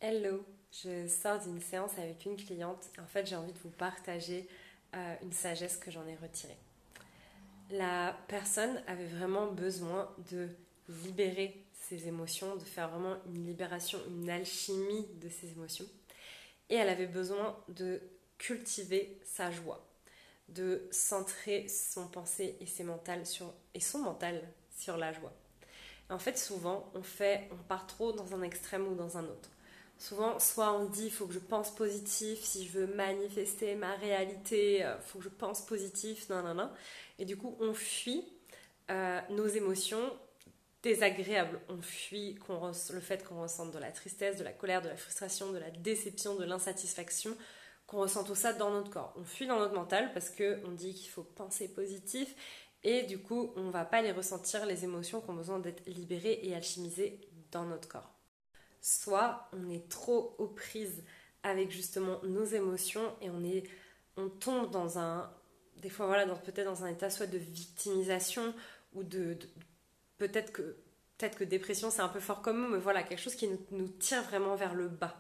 Hello, je sors d'une séance avec une cliente. En fait, j'ai envie de vous partager une sagesse que j'en ai retirée. La personne avait vraiment besoin de libérer ses émotions, de faire vraiment une libération, une alchimie de ses émotions. Et elle avait besoin de cultiver sa joie, de centrer son pensée et son mental sur la joie. En fait, souvent, on part trop dans un extrême ou dans un autre. Souvent, soit on dit, il faut que je pense positif, si je veux manifester ma réalité, il faut que je pense positif, non, non, non. Et du coup, on fuit nos émotions désagréables. On fuit le fait qu'on ressente de la tristesse, de la colère, de la frustration, de la déception, de l'insatisfaction, qu'on ressent tout ça dans notre corps. On fuit dans notre mental parce qu'on dit qu'il faut penser positif et du coup, on ne va pas les ressentir, les émotions qui ont besoin d'être libérées et alchimisées dans notre corps. Soit on est trop aux prises avec justement nos émotions et on tombe des fois voilà, peut-être dans un état soit de victimisation ou peut-être que dépression c'est un peu fort comme mot, mais voilà, quelque chose qui nous tire vraiment vers le bas.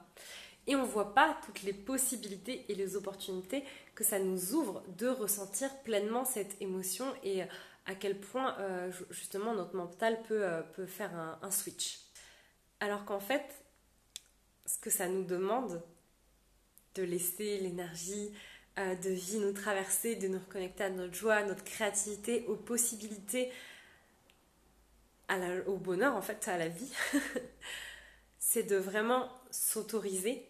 Et on ne voit pas toutes les possibilités et les opportunités que ça nous ouvre de ressentir pleinement cette émotion et à quel point justement notre mental peut faire un switch. Alors qu'en fait, ce que ça nous demande, de laisser l'énergie de vie nous traverser, de nous reconnecter à notre joie, à notre créativité, aux possibilités, au bonheur en fait, à la vie, c'est de vraiment s'autoriser,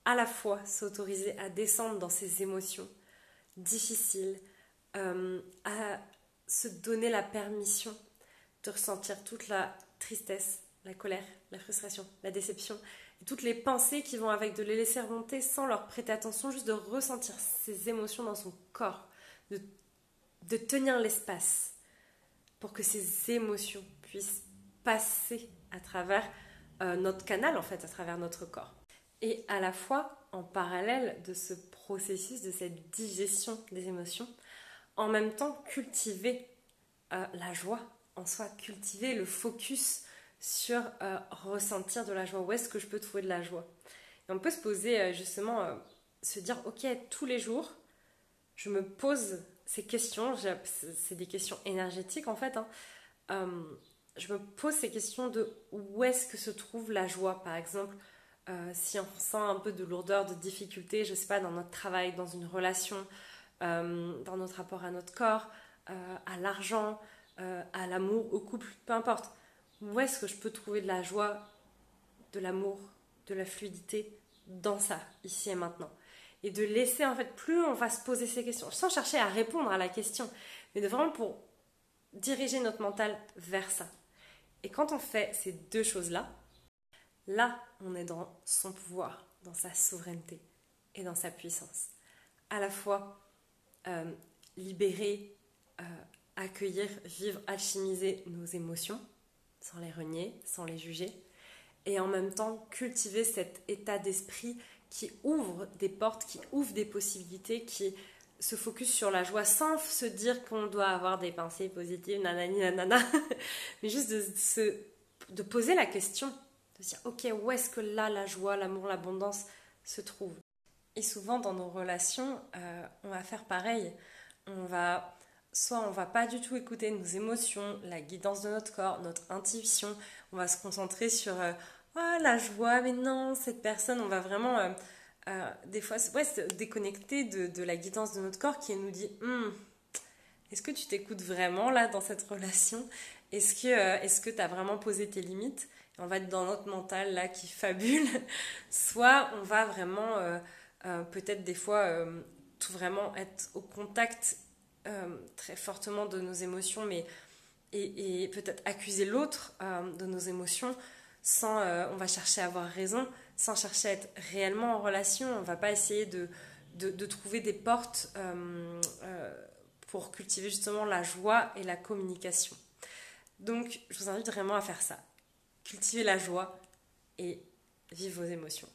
à la fois s'autoriser à descendre dans ces émotions difficiles, à se donner la permission de ressentir toute la tristesse, la colère, la frustration, la déception et toutes les pensées qui vont avec, de les laisser remonter sans leur prêter attention, juste de ressentir ces émotions dans son corps, de tenir l'espace pour que ces émotions puissent passer à travers notre canal, en fait, à travers notre corps. Et à la fois, en parallèle de ce processus, de cette digestion des émotions, en même temps cultiver la joie en soi, cultiver le focus sur ressentir de la joie. Où est-ce que je peux trouver de la joie? Et on peut se poser justement, se dire, ok, tous les jours, je me pose ces questions, c'est des questions énergétiques en fait, hein. Je me pose ces questions de où est-ce que se trouve la joie, par exemple, si on sent un peu de lourdeur, de difficulté, je sais pas, dans notre travail, dans une relation, dans notre rapport à notre corps, à l'argent, à l'amour, au couple, peu importe. Où est-ce que je peux trouver de la joie, de l'amour, de la fluidité dans ça, ici et maintenant? Et de laisser, en fait, plus on va se poser ces questions, sans chercher à répondre à la question, mais de vraiment pour diriger notre mental vers ça. Et quand on fait ces deux choses-là, là, on est dans son pouvoir, dans sa souveraineté et dans sa puissance. À la fois libérer, accueillir, vivre, alchimiser nos émotions, sans les renier, sans les juger, et en même temps cultiver cet état d'esprit qui ouvre des portes, qui ouvre des possibilités, qui se focus sur la joie sans se dire qu'on doit avoir des pensées positives, nanani nanana, mais juste de poser la question, de se dire ok, où est-ce que là la joie, l'amour, l'abondance se trouve? Et souvent dans nos relations, on va faire pareil. Soit on va pas du tout écouter nos émotions, la guidance de notre corps, notre intuition. On va se concentrer sur la joie, mais non, cette personne, on va vraiment des fois se déconnecter de la guidance de notre corps qui nous dit est-ce que tu t'écoutes vraiment là dans cette relation? Est-ce que tu as vraiment posé tes limites? Et on va être dans notre mental là qui fabule. Soit on va vraiment peut-être des fois tout vraiment être au contact très fortement de nos émotions, et peut-être accuser l'autre de nos émotions sans on va chercher à avoir raison, sans chercher à être réellement en relation. On va pas essayer de trouver des portes pour cultiver justement la joie et la communication. Donc je vous invite vraiment à faire ça, cultiver la joie et vivre vos émotions.